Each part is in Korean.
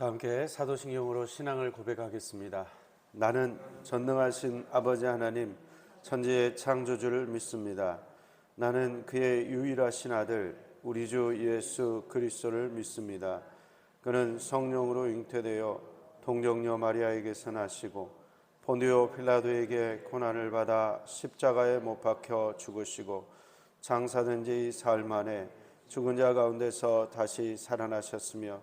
함께 사도신경으로 신앙을 고백하겠습니다. 나는 전능하신 아버지 하나님 천지의 창조주를 믿습니다. 나는 그의 유일하신 아들 우리 주 예수 그리스도를 믿습니다. 그는 성령으로 잉태되어 동정녀 마리아에게서 나시고 본디오 필라도에게 고난을 받아 십자가에 못 박혀 죽으시고 장사된 지 사흘 만에 죽은 자 가운데서 다시 살아나셨으며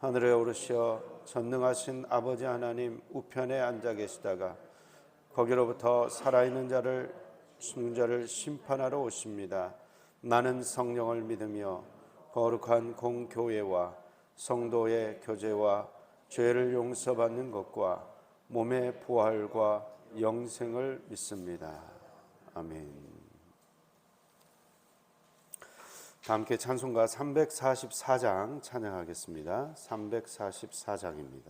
하늘에 오르시어 전능하신 아버지 하나님 우편에 앉아 계시다가 거기로부터 살아있는 자를 죽는 자를 심판하러 오십니다. 나는 성령을 믿으며 거룩한 공교회와 성도의 교제와 죄를 용서받는 것과 몸의 부활과 영생을 믿습니다. 아멘. 함께 찬송가 344장 찬양하겠습니다. 344장입니다.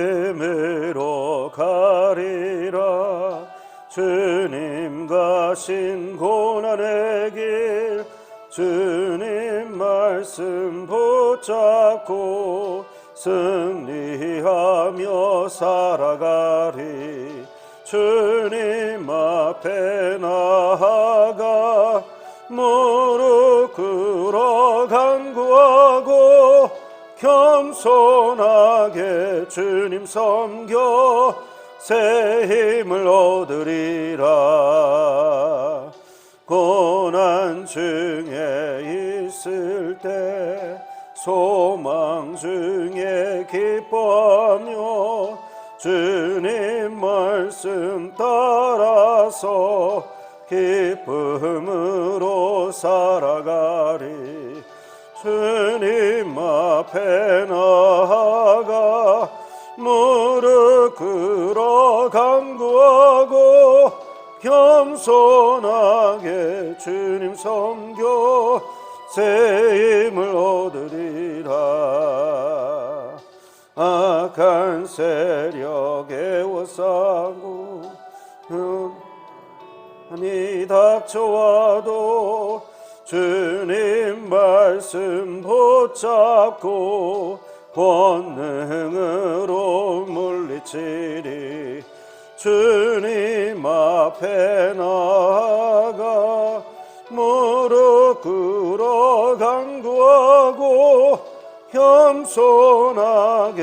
믿음으로 가리라 주님 가신 고난의 길 주님 말씀 붙잡고 승리하며 살아가리 주님 앞에 나아가 무릎 꿇어 간구하고 겸손하게 주님 섬겨 새 힘을 얻으리라. 고난 중에 있을 때 소망 중에 기뻐하며 주님 말씀 따라서 기쁨으로 살아가리. 주님 앞에 나아가 무릎 꿇어 간구하고 겸손하게 주님 섬겨 새 힘을 얻으리라. 악한 세력에 워싸고 아니 닥쳐와도 주님 말씀 붙잡고 권능으로 물리치리. 주님 앞에 나아가 무릎 꿇어 간구하고 겸손하게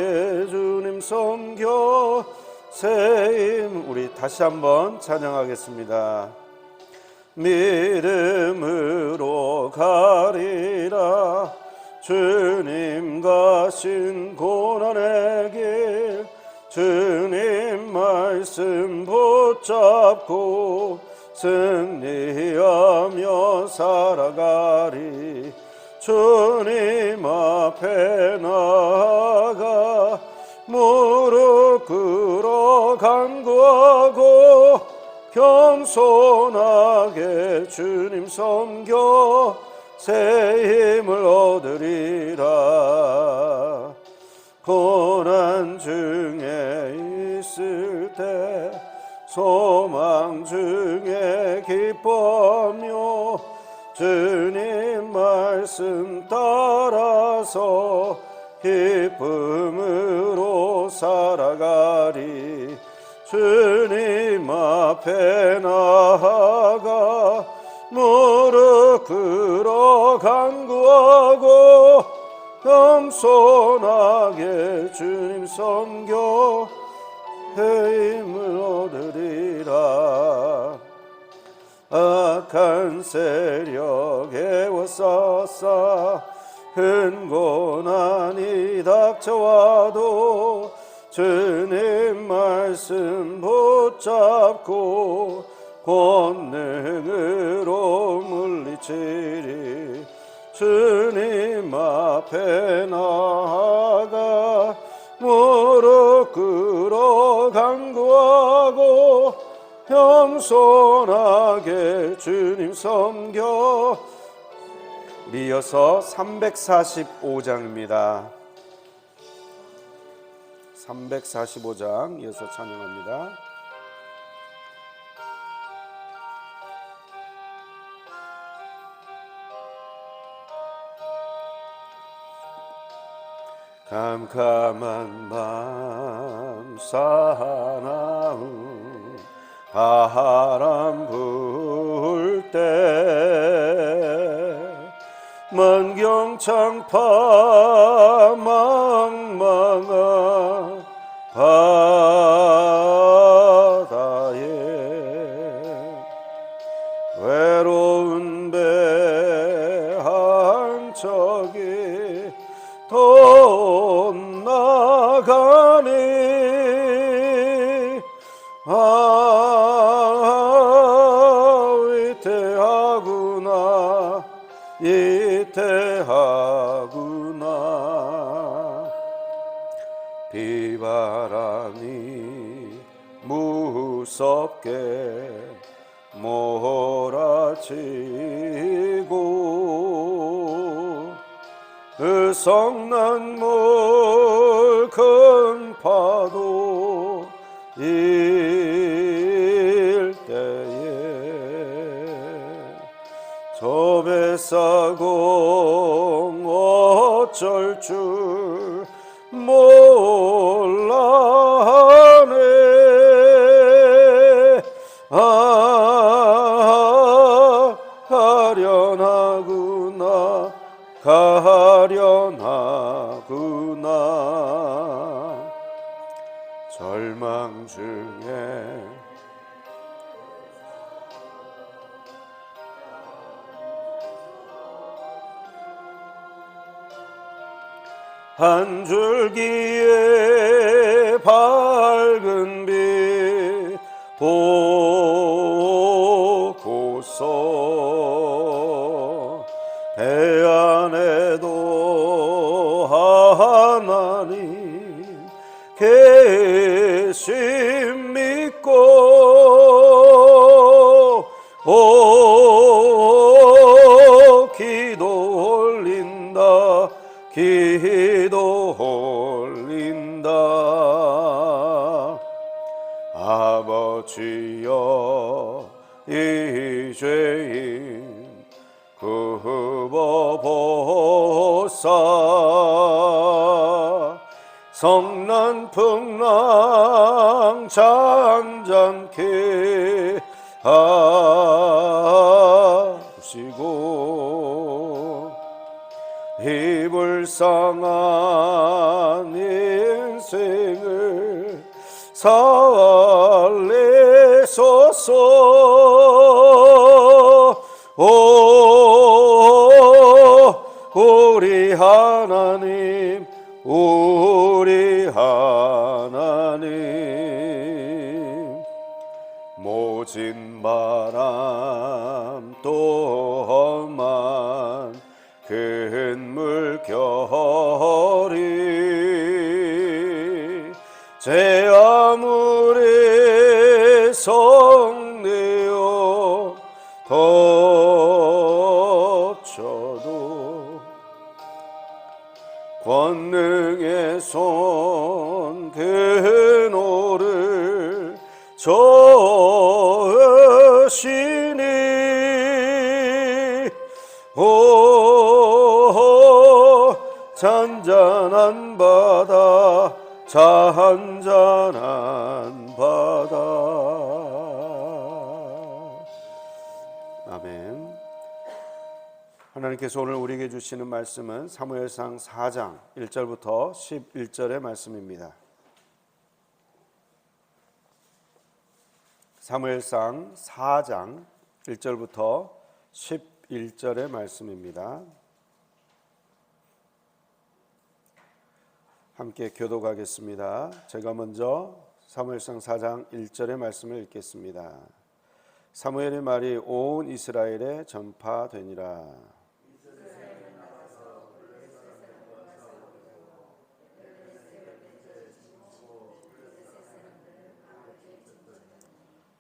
주님 섬겨 새 힘. 우리 다시 한번 찬양하겠습니다. 믿음으로 가리라 주님 가신 고난의 길 주님 말씀 붙잡고 승리하며 살아가리. 주님 앞에 나아가 무릎 꿇어 간구하고 겸손하게 주님 섬겨 새 힘을 얻으리라. 고난 중에 있을 때 소망 중에 기뻐하며 주님 말씀 따라서 기쁨으로 살아가리. 주님 앞에 나아가 무릎 꿇어 간구하고 겸손하게 주님 섬겨 새 힘을 얻으리라. 악한 세력에 워싸싸 흥고난이 닥쳐와도 주님 말씀 붙잡고 권능으로 물리치리. 주님 앞에 나아가 무릎 꿇어 간구하고 겸손하게 주님 섬겨. 이어서 345장입니다. 345장 이어서 찬양합니다. 캄캄한 밤 사나운 바람 불 때 만경창파 망망한 바다에 외로운 배 한 척이 떠나가니 위태하구나 위태하구나 비바람이 무섭게 몰아치고 성난 물 큰 파도 일 때에 저 뱃사공 어쩔 줄 몰라 하네 가련하구나 가련하구나 절망 중에 한 줄기의 밝은 빛 보고서 배 안에도 하나님 계심 믿고 기도 올린다 기도 올린다 아버지여 이 죄인 굽어보사 성난풍랑 잔잔케 하시고 이 불쌍한 인생을 살리소서 우리 하나님 우리 하나님 모진 바람 또 험한 큰 물결이 제 아무리 성내어 덮쳐도 권능의 손 그노를 저으시니 잔잔한 바다 잔잔한 바다 아멘. 하나님께서 오늘 우리에게 주시는 말씀은 사무엘상 4장 1절부터 11절의 말씀입니다. 사무엘상 4장 1절부터 11절의 말씀입니다. 함께 교독하겠습니다. 제가 먼저 사무엘상 4장 1절의 말씀을 읽겠습니다. 사무엘의 말이 온 이스라엘에 전파되니라.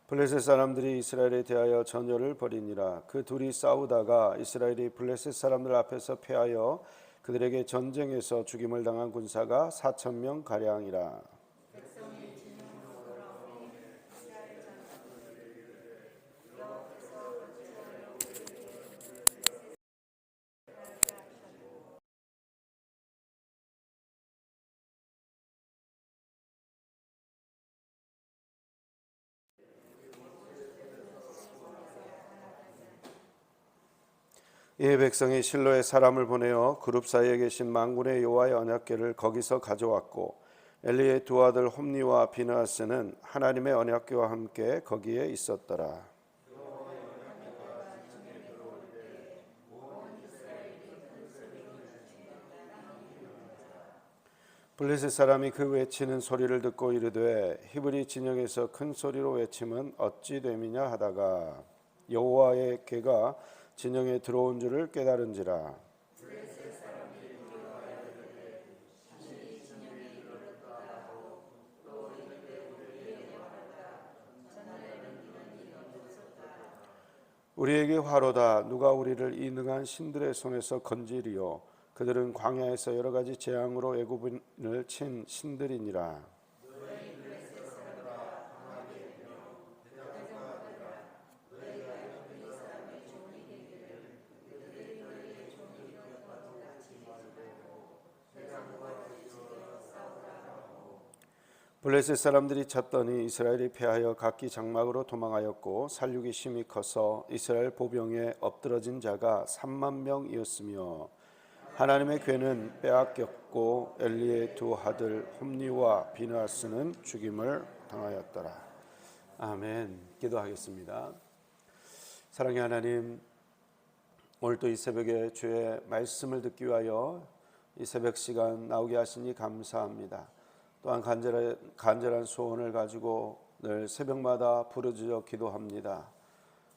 블레셋 사람들이 이스라엘에 대하여 전열을 벌이니라. 그 둘이 싸우다가 이스라엘이 블레셋 사람들 앞에서 패하여 그들에게 전쟁에서 죽임을 당한 군사가 4,000명 가량이라. 이 백성이 실로에 사람을 보내어 그룹 사이에 계신 만군의 여호와의 언약궤를 거기서 가져왔고 엘리의 두 아들 홈니와 비느하스는 하나님의 언약궤와 함께 거기에 있었더라. 블레셋 사람이 그 외치는 소리를 듣고 이르되 히브리 진영에서 큰 소리로 외침은 어찌 됨이냐 하다가 여호와의 궤가 진영에 들어온 줄을 깨달은지라. 우리에게 화로다. 누가 우리를 이 능한 신들의 손에서 건지리요. 그들은 광야에서 여러 가지 재앙으로 애굽인을 친 신들이니라. 블레셋 사람들이 쳤더니 이스라엘이 패하여 각기 장막으로 도망하였고 살육이 심히 커서 이스라엘 보병에 엎드러진 자가 3만 명이었으며 하나님의 궤는 빼앗겼고 엘리의 두 아들 홈니와 비느하스는 죽임을 당하였더라. 아멘. 기도하겠습니다. 사랑의 하나님, 오늘도 이 새벽에 주의 말씀을 듣기 위하여 이 새벽 시간 나오게 하시니 감사합니다. 또한 간절한 소원을 가지고 늘 새벽마다 부르짖어 기도합니다.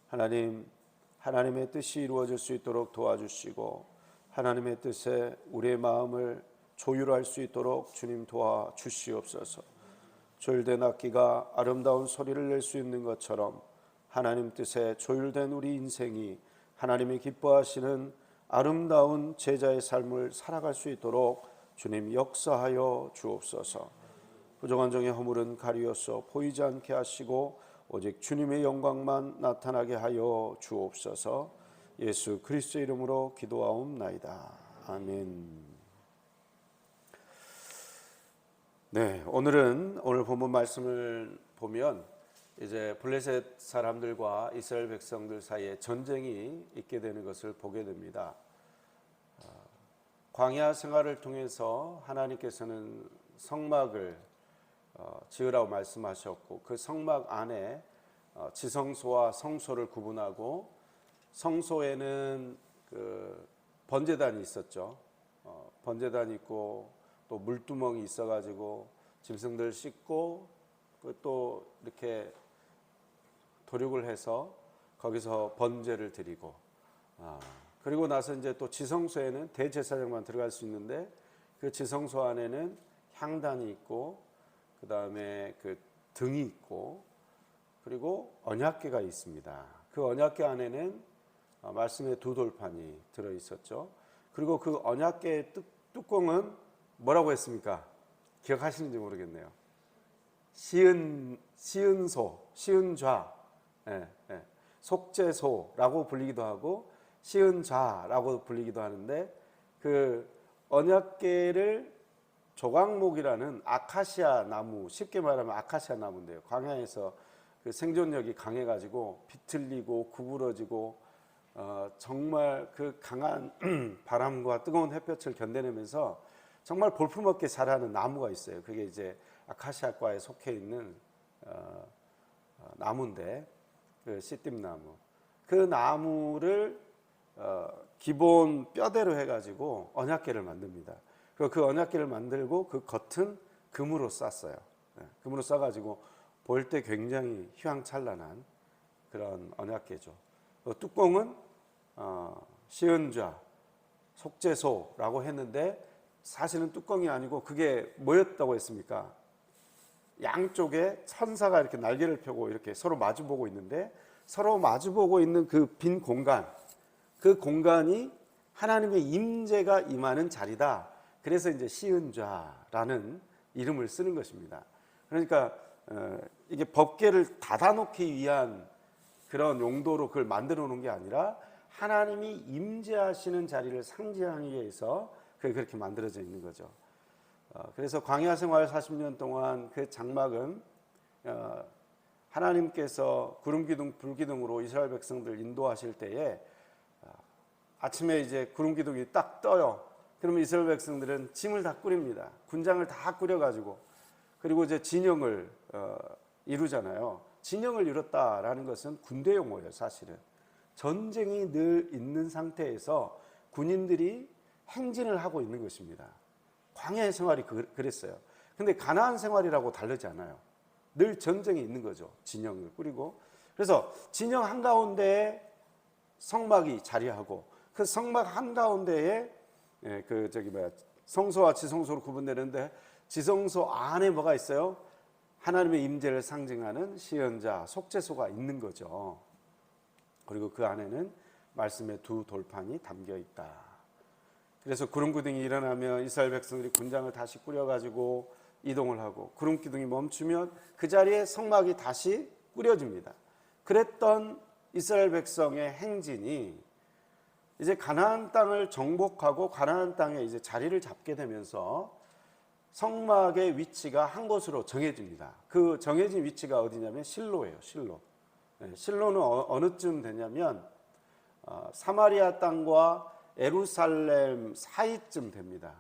하나님, 하나님의 뜻이 이루어질 수 있도록 도와주시고 하나님의 뜻에 우리의 마음을 조율할 수 있도록 주님 도와주시옵소서. 조율된 악기가 아름다운 소리를 낼 수 있는 것처럼 하나님 뜻에 조율된 우리 인생이 하나님이 기뻐하시는 아름다운 제자의 삶을 살아갈 수 있도록 주님 역사하여 주옵소서. 부정한 종의 허물은 가리어서 보이지 않게 하시고 오직 주님의 영광만 나타나게 하여 주옵소서. 예수 그리스도의 이름으로 기도하옵나이다. 아멘. 네, 오늘 본문 말씀을 보면 이제 블레셋 사람들과 이스라엘 백성들 사이에 전쟁이 있게 되는 것을 보게 됩니다. 광야 생활을 통해서 하나님께서는 성막을 지으라고 말씀하셨고 그 성막 안에 지성소와 성소를 구분하고 성소에는 그 번제단이 있었죠. 번제단이 있고 또 물두멍이 있어가지고 짐승들 씻고 또 이렇게 도륙을 해서 거기서 번제를 드리고 그리고 나서 이제 또 지성소에는 대제사장만 들어갈 수 있는데 그 지성소 안에는 향단이 있고 그 다음에 그 등이 있고 그리고 언약궤가 있습니다. 그 언약궤 안에는 말씀의 두 돌판이 들어 있었죠. 그리고 그 언약궤의 뚜껑은 뭐라고 했습니까? 기억하시는지 모르겠네요. 시은소, 시은좌, 속죄소라고 불리기도 하고 시은좌라고 불리기도 하는데 그 언약궤를 조각목이라는 아카시아 나무, 쉽게 말하면 아카시아 나무인데요. 광야에서 그 생존력이 강해가지고 비틀리고 구부러지고 정말 그 강한 바람과 뜨거운 햇볕을 견뎌내면서 정말 볼품없게 자라는 나무가 있어요. 그게 이제 아카시아과에 속해 있는 나무인데 그 씨띠나무. 그 나무를 기본 뼈대로 해가지고 언약궤를 만듭니다. 그리고 그 언약궤를 만들고 그 겉은 금으로 쌌어요. 금으로 싸가지고 볼 때 굉장히 휘황찬란한 그런 언약궤죠. 뚜껑은 시은좌, 속죄소라고 했는데 사실은 뚜껑이 아니고 그게 뭐였다고 했습니까? 양쪽에 천사가 이렇게 날개를 펴고 이렇게 서로 마주보고 있는데 서로 마주보고 있는 그 빈 공간, 그 공간이 하나님의 임재가 임하는 자리다. 그래서 이제 시은좌라는 이름을 쓰는 것입니다. 그러니까 이게 법궤를 닫아놓기 위한 그런 용도로 그걸 만들어 놓은 게 아니라 하나님이 임재하시는 자리를 상징하기 위해서 그게 그렇게 만들어져 있는 거죠. 그래서 광야 생활 40년 동안 그 장막은 하나님께서 구름 기둥 불 기둥으로 이스라엘 백성들 인도하실 때에 아침에 이제 구름 기둥이 딱 떠요. 그러면 이스라엘 백성들은 짐을 다 꾸립니다. 군장을 다 꾸려가지고, 그리고 이제 진영을 이루잖아요. 진영을 이뤘다라는 것은 군대 용어예요. 사실은 전쟁이 늘 있는 상태에서 군인들이 행진을 하고 있는 것입니다. 광야의 생활이 그랬어요. 근데 가나안 생활이라고 다르지 않아요. 늘 전쟁이 있는 거죠. 진영을 꾸리고. 그래서 진영 한가운데에 성막이 자리하고, 그 성막 한가운데에 성소와 지성소로 구분되는데, 지성소 안에 뭐가 있어요? 하나님의 임재를 상징하는 시연자 속죄소가 있는 거죠. 그리고 그 안에는 말씀의 두 돌판이 담겨 있다. 그래서 구름 기둥이 일어나면 이스라엘 백성들이 군장을 다시 꾸려가지고 이동을 하고, 구름 기둥이 멈추면 그 자리에 성막이 다시 꾸려집니다. 그랬던 이스라엘 백성의 행진이 이제 가나안 땅을 정복하고 가나안 땅에 이제 자리를 잡게 되면서 성막의 위치가 한 곳으로 정해집니다. 그 정해진 위치가 어디냐면 실로예요. 실로. 실로는 어느쯤 되냐면 사마리아 땅과 예루살렘 사이쯤 됩니다.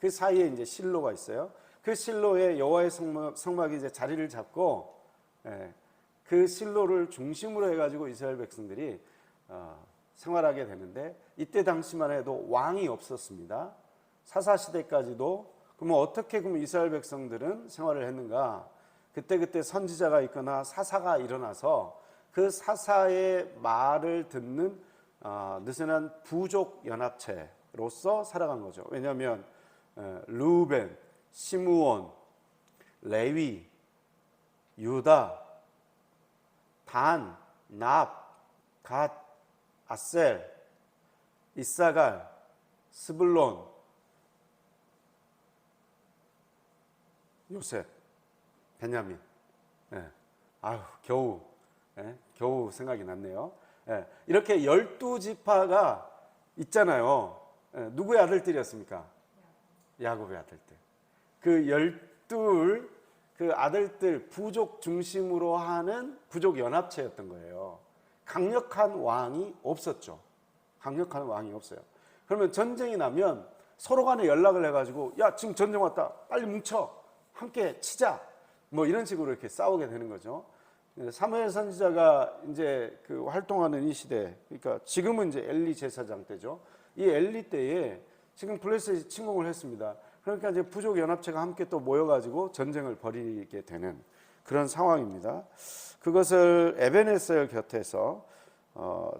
그 사이에 이제 실로가 있어요. 그 실로에 여호와의 성막이 이제 자리를 잡고, 그 실로를 중심으로 해가지고 이스라엘 백성들이 생활하게 되는데, 이때 당시만 해도 왕이 없었습니다. 사사 시대까지도. 그러면 어떻게 그러면 이스라엘 백성들은 생활을 했는가? 그때 선지자가 있거나 사사가 일어나서 그 사사의 말을 듣는 느슨한 부족 연합체로서 살아간 거죠. 왜냐하면 르우벤, 시므온, 레위, 유다, 단, 납, 갓, 아셀, 이사갈, 스불론, 요셉, 베냐민. 겨우 생각이 났네요. 이렇게 12지파가 있잖아요. 누구의 아들들이었습니까? 야곱의 아들들. 그 12 그 아들들 부족 중심으로 하는 부족 연합체였던 거예요. 강력한 왕이 없었죠. 강력한 왕이 없어요. 그러면 전쟁이 나면 서로 간에 연락을 해가지고, 야, 지금 전쟁 왔다, 빨리 뭉쳐, 함께 치자, 뭐 이런 식으로 이렇게 싸우게 되는 거죠. 사무엘 선지자가 이제 그 활동하는 이 시대, 그러니까 지금은 이제 엘리 제사장 때죠. 이 엘리 때에 지금 블레셋이 침공을 했습니다. 그러니까 이제 부족 연합체가 함께 또 모여가지고 전쟁을 벌이게 되는 그런 상황입니다. 그것을 에벤에셀 곁에서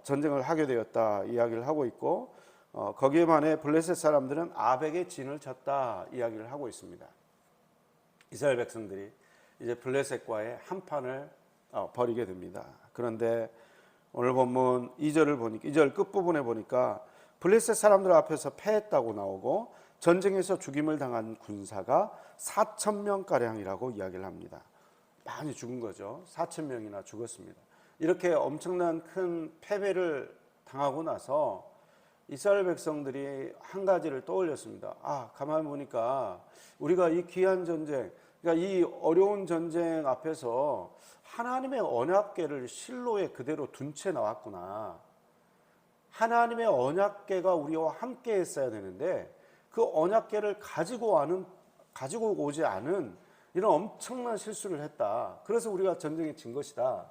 전쟁을 하게 되었다 이야기를 하고 있고, 거기에 반해 블레셋 사람들은 아벡의 진을 쳤다 이야기를 하고 있습니다. 이스라엘 백성들이 이제 블레셋과의 한판을 벌이게 됩니다. 그런데 오늘 본문 2절을 보니까, 2절 끝부분에 보니까 블레셋 사람들 앞에서 패했다고 나오고, 전쟁에서 죽임을 당한 군사가 4,000명가량이라고 이야기를 합니다. 많이 죽은 거죠. 4,000명이나 죽었습니다. 이렇게 엄청난 큰 패배를 당하고 나서 이스라엘 백성들이 한 가지를 떠올렸습니다. 가만히 보니까 우리가 이 귀한 전쟁, 그러니까 이 어려운 전쟁 앞에서 하나님의 언약궤를 실로에 그대로 둔 채 나왔구나. 하나님의 언약궤가 우리와 함께 했어야 되는데, 그 언약궤를 가지고 오지 않은 이런 엄청난 실수를 했다. 그래서 우리가 전쟁에 진 것이다.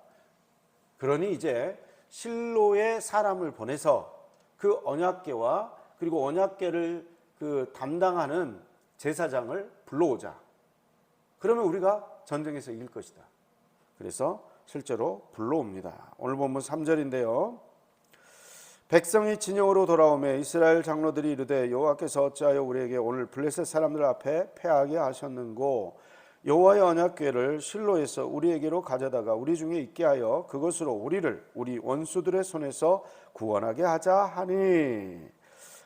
그러니 이제 실로에 사람을 보내서 그 언약궤와 그리고 언약궤를 그 담당하는 제사장을 불러오자. 그러면 우리가 전쟁에서 이길 것이다. 그래서 실제로 불러옵니다. 오늘 본문 3절인데요. 백성이 진영으로 돌아오매 이스라엘 장로들이 이르되, 여호와께서 어찌하여 우리에게 오늘 블레셋 사람들 앞에 패하게 하셨는고, 여호와의 언약궤를 실로에서 우리에게로 가져다가 우리 중에 있게 하여 그것으로 우리를 우리 원수들의 손에서 구원하게 하자 하니.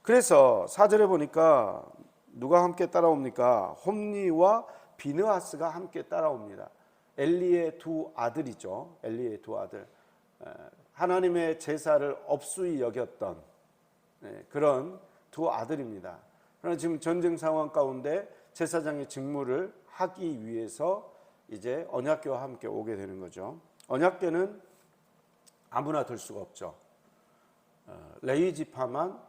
그래서 4절에 보니까 누가 함께 따라옵니까? 홈리와 비느하스가 함께 따라옵니다. 엘리의 두 아들이죠. 엘리의 두 아들. 하나님의 제사를 업수히 여겼던 그런 두 아들입니다. 그러나 지금 전쟁 상황 가운데 제사장의 직무를 하기 위해서 이제 언약궤와 함께 오게 되는 거죠. 언약궤는 아무나 들 수가 없죠. 레위 지파만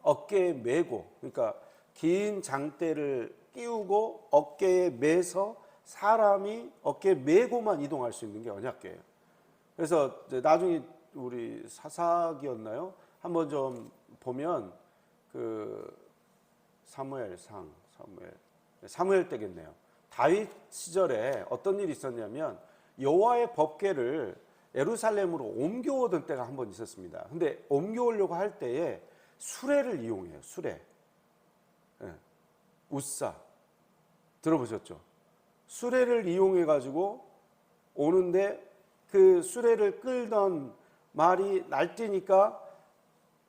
어깨에 메고, 그러니까 긴 장대를 끼우고 어깨에 메서 사람이 어깨에 메고만 이동할 수 있는 게 언약궤예요. 그래서 나중에 우리 사사기였나요? 한번 좀 보면 그 사무엘 때겠네요. 다윗 시절에 어떤 일이 있었냐면 여호와의 법궤를 예루살렘으로 옮겨오던 때가 한 번 있었습니다. 근데 옮겨오려고 할 때에 수레를 이용해요. 수레. 우사 들어보셨죠? 수레를 이용해 가지고 오는데 그 수레를 끌던 말이 날뛰니까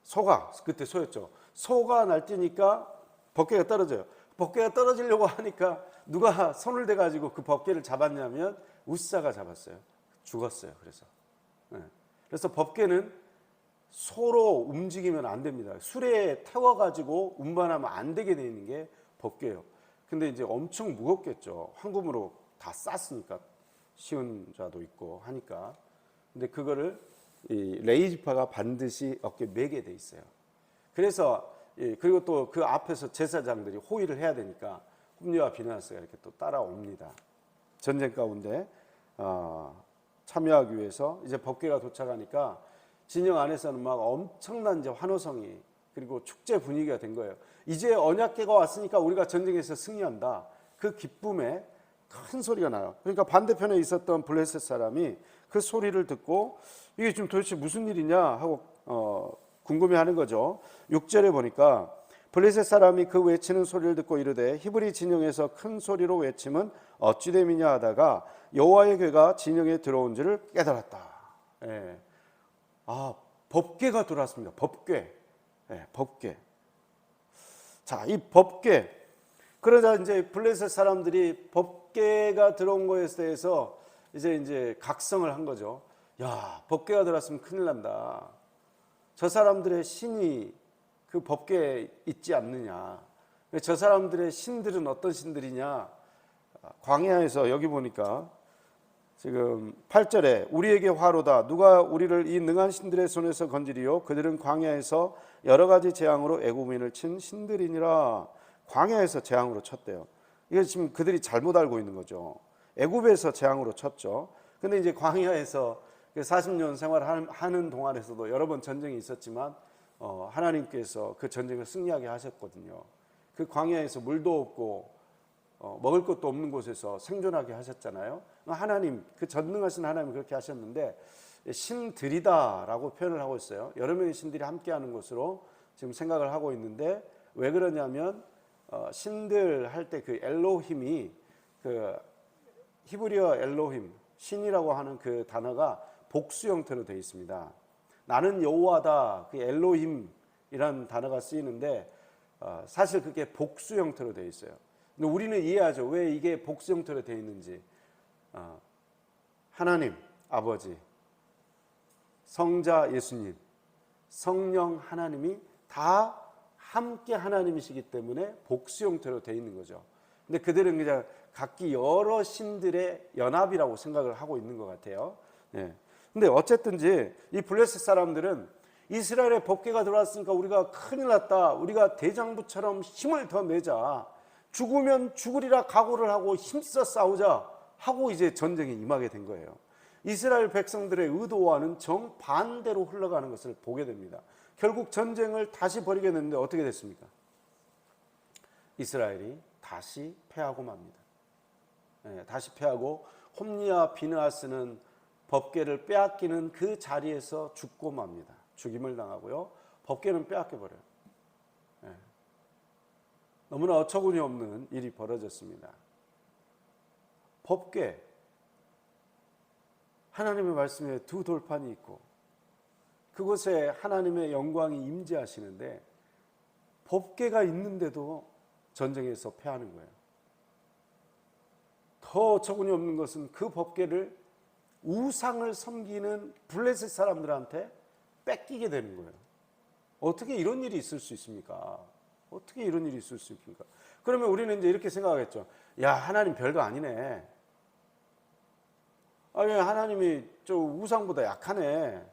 소가, 그때 소였죠. 소가 날뛰니까 법궤가 떨어져요. 법궤가 떨어지려고 하니까 누가 손을 대 가지고 그 법궤를 잡았냐면 우사가 잡았어요. 죽었어요. 그래서 법궤는 소로 움직이면 안 됩니다. 수레에 태워 가지고 운반하면 안 되게 되어 있는 게 법궤예요. 근데 이제 엄청 무겁겠죠. 황금으로 다 쌌으니까, 쉬운 자도 있고 하니까. 근데 그거를 이 레위 지파가 반드시 어깨에 매게 돼 있어요. 그래서 그리고 또 그 앞에서 제사장들이 호위를 해야 되니까 홈리와 비느하스가 이렇게 또 따라옵니다. 전쟁 가운데 참여하기 위해서 이제 법궤가 도착하니까 진영 안에서는 막 엄청난 이제 환호성이, 그리고 축제 분위기가 된 거예요. 이제 언약궤가 왔으니까 우리가 전쟁에서 승리한다. 그 기쁨에 큰 소리가 나요. 그러니까 반대편에 있었던 블레셋 사람이 그 소리를 듣고 이게 지금 도대체 무슨 일이냐 하고 궁금해하는 거죠. 6절에 보니까 블레셋 사람이 그 외치는 소리를 듣고 이르되 히브리 진영에서 큰 소리로 외침은 어찌 됨이냐 하다가 여호와의 궤가 진영에 들어온 줄을 깨달았다. 법궤가 들어왔습니다. 법궤. 법궤. 자, 이 법궤. 그러자 이제 블레셋 사람들이 법궤가 들어온 것에 대해서 이제 각성을 한 거죠. 야, 법궤가 들어왔으면 큰일 난다. 저 사람들의 신이 그 법궤에 있지 않느냐. 저 사람들의 신들은 어떤 신들이냐. 광야에서 여기 보니까 지금 8절에 우리에게 화로다. 누가 우리를 이 능한 신들의 손에서 건지리요. 그들은 광야에서 여러 가지 재앙으로 애국민을 친 신들이니라. 광야에서 재앙으로 쳤대요. 이거 지금 그들이 잘못 알고 있는 거죠. 애굽에서 재앙으로 쳤죠. 근데 이제 광야에서 40년 생활하는 동안에서도 여러 번 전쟁이 있었지만 하나님께서 그 전쟁을 승리하게 하셨거든요. 그 광야에서 물도 없고 먹을 것도 없는 곳에서 생존하게 하셨잖아요. 하나님, 그 전능하신 하나님이 그렇게 하셨는데 신들이다라고 표현을 하고 있어요. 여러 명의 신들이 함께하는 것으로 지금 생각을 하고 있는데, 왜 그러냐면 신들 할 때 그 엘로힘이 그 히브리어 엘로힘, 신이라고 하는 그 단어가 복수 형태로 되어 있습니다. 나는 여호와다, 그 엘로힘이라는 단어가 쓰이는데 사실 그게 복수 형태로 되어 있어요. 근데 우리는 이해하죠. 왜 이게 복수 형태로 되어 있는지. 하나님, 아버지, 성자 예수님, 성령 하나님이 다 함께 하나님이시기 때문에 복수 형태로 되어 있는 거죠. 근데 그들은 그냥 각기 여러 신들의 연합이라고 생각을 하고 있는 것 같아요. 근데 어쨌든지 이 블레셋 사람들은 이스라엘의 법궤가 들어왔으니까 우리가 큰일 났다. 우리가 대장부처럼 힘을 더 내자. 죽으면 죽으리라 각오를 하고 힘써 싸우자 하고 이제 전쟁에 임하게 된 거예요. 이스라엘 백성들의 의도와는 정반대로 흘러가는 것을 보게 됩니다. 결국 전쟁을 다시 벌이게 됐는데 어떻게 됐습니까? 이스라엘이 다시 패하고 맙니다. 다시 패하고 홈리와 비느하스는 법궤를 빼앗기는 그 자리에서 죽고 맙니다. 죽임을 당하고요. 법궤는 빼앗겨 버려요. 너무나 어처구니 없는 일이 벌어졌습니다. 법궤, 하나님의 말씀에 두 돌판이 있고 그곳에 하나님의 영광이 임재하시는데 법궤가 있는데도 전쟁에서 패하는 거예요. 더 어처구니 없는 것은 그 법궤를 우상을 섬기는 블레셋 사람들한테 뺏기게 되는 거예요. 어떻게 이런 일이 있을 수 있습니까? 어떻게 이런 일이 있을 수 있습니까? 그러면 우리는 이제 이렇게 생각하겠죠. 야, 하나님 별거 아니네. 아니, 하나님이 저 우상보다 약하네.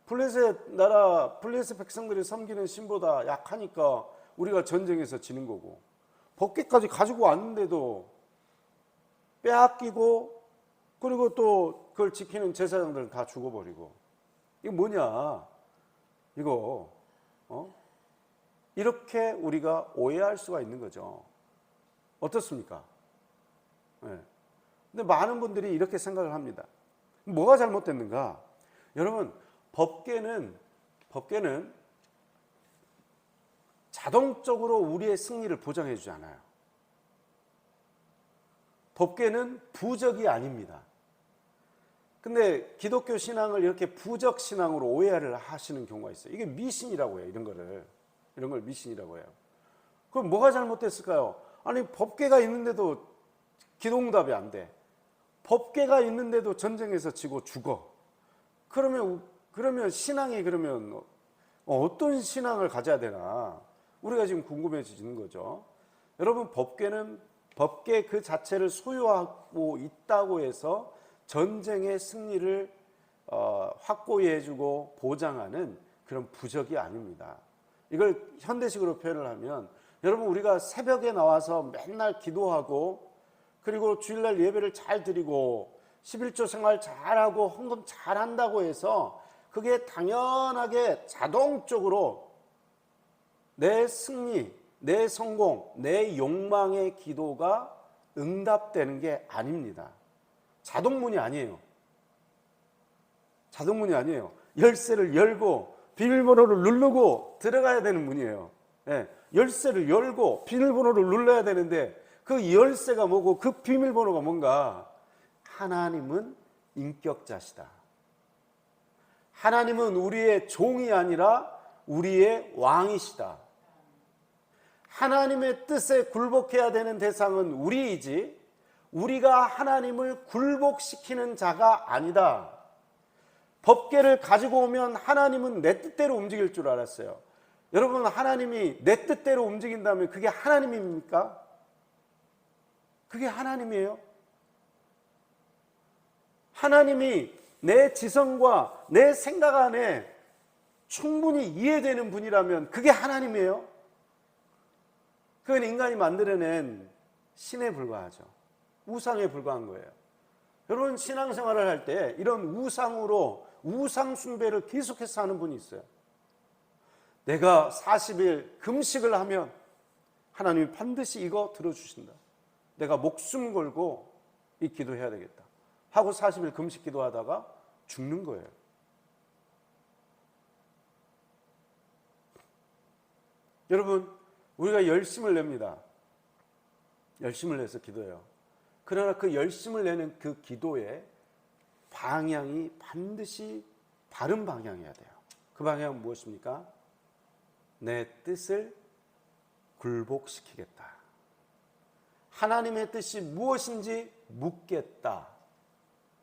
블레셋 나라, 블레셋 백성들이 섬기는 신보다 약하니까 우리가 전쟁에서 지는 거고, 법궤까지 가지고 왔는데도 빼앗기고, 그리고 또 그걸 지키는 제사장들은 다 죽어버리고, 이거 뭐냐? 이거 이렇게 우리가 오해할 수가 있는 거죠. 어떻습니까? 네. 근데 많은 분들이 이렇게 생각을 합니다. 뭐가 잘못됐는가? 여러분, 법궤는 자동적으로 우리의 승리를 보장해 주지 않아요. 법궤는 부적이 아닙니다. 근데 기독교 신앙을 이렇게 부적 신앙으로 오해를 하시는 경우가 있어요. 이게 미신이라고 해요. 이런 걸 미신이라고 해요. 그럼 뭐가 잘못됐을까요? 아니, 법궤가 있는데도 기도응답이 안 돼. 법궤가 있는데도 전쟁에서 지고 죽어. 그러면 신앙이 어떤 신앙을 가져야 되나? 우리가 지금 궁금해지는 거죠. 여러분, 법궤 그 자체를 소유하고 있다고 해서 전쟁의 승리를 확고히 해주고 보장하는 그런 부적이 아닙니다. 이걸 현대식으로 표현을 하면, 여러분, 우리가 새벽에 나와서 맨날 기도하고, 그리고 주일날 예배를 잘 드리고 11조 생활 잘하고 헌금 잘한다고 해서 그게 당연하게 자동적으로 내 승리, 내 성공, 내 욕망의 기도가 응답되는 게 아닙니다. 자동문이 아니에요. 열쇠를 열고 비밀번호를 누르고 들어가야 되는 문이에요. 네, 열쇠를 열고 비밀번호를 눌러야 되는데, 그 열쇠가 뭐고 그 비밀번호가 뭔가? 하나님은 인격자시다. 하나님은 우리의 종이 아니라 우리의 왕이시다. 하나님의 뜻에 굴복해야 되는 대상은 우리이지, 우리가 하나님을 굴복시키는 자가 아니다. 법궤를 가지고 오면 하나님은 내 뜻대로 움직일 줄 알았어요. 여러분, 하나님이 내 뜻대로 움직인다면 그게 하나님입니까? 그게 하나님이에요? 하나님이 내 지성과 내 생각 안에 충분히 이해되는 분이라면 그게 하나님이에요? 그건 인간이 만들어낸 신에 불과하죠. 우상에 불과한 거예요. 여러분, 신앙생활을 할 때 이런 우상 숭배를 계속해서 하는 분이 있어요. 내가 40일 금식을 하면 하나님이 반드시 이거 들어주신다. 내가 목숨 걸고 이 기도해야 되겠다 하고 40일 금식 기도하다가 죽는 거예요. 여러분, 우리가 열심을 냅니다. 열심을 내서 기도해요. 그러나 그 열심을 내는 그 기도의 방향이 반드시 바른 방향이어야 돼요. 그 방향은 무엇입니까? 내 뜻을 굴복시키겠다. 하나님의 뜻이 무엇인지 묻겠다.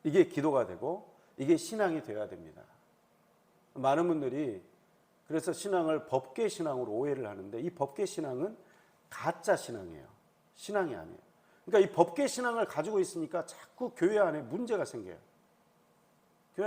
이게 기도가 되고 이게 신앙이 되어야 됩니다. 많은 분들이 그래서 신앙을 법궤 신앙으로 오해를 하는데, 이 법궤 신앙은 가짜 신앙이에요. 신앙이 아니에요. 그러니까 이 법궤 신앙을 가지고 있으니까 자꾸 교회 안에 문제가 생겨요.